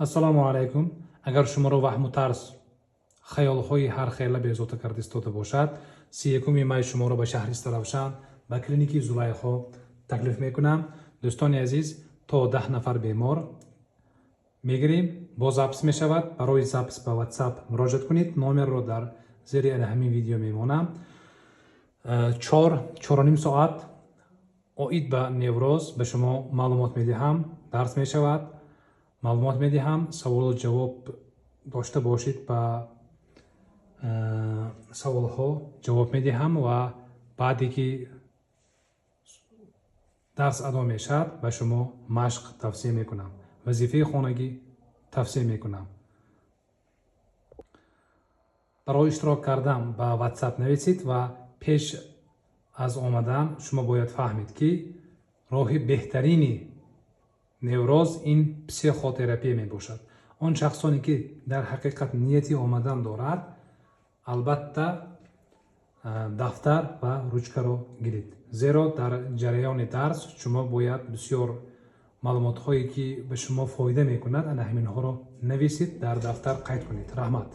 ассалому алайкум. Агар шуморо ваҳму тарс хаёлҳои ҳар хела безота карда истода бошад, 31 май шуморо ба шаҳри Равшан ба клиники Зулайхо таклиф мекунам. Дӯстони азиз, то 10 нафар бемор мегирем. Бо запис мешавад. Барои запис ба WhatsApp муроҷиат кунед. Номерро дар зери ҳамин видео мемонам. 4-4.5 соат оид ба невроз ба шумо маълумот медиҳам. Дарс мешавад. маълумот медиҳам. Саволу ҷавоб дошта бошед, ба саволҳо ҷавоб медиҳам ва баъде ки дарс адо мешавад ба шумо машқ тавсия мекунам. вазифаи хонагӣ тавсия мекунам. барои иштирок кардан ба WhatsApp нависед ва пеш аз омадан шумо бояд фаҳмед ки роҳи беҳтарини невроз ин психотерапия мебошад. Он шахсоне ки дар ҳақиқат нияти омадан дорад, албатта дафтар ва ручкаро гиред. Зеро дар ҷараёни дарс шумо бояд бисёр маълумотҳое ки ба шумо фоида мекунад, ана ҳаминҳоро нависед, дар дафтар қайд кунед. Раҳмат.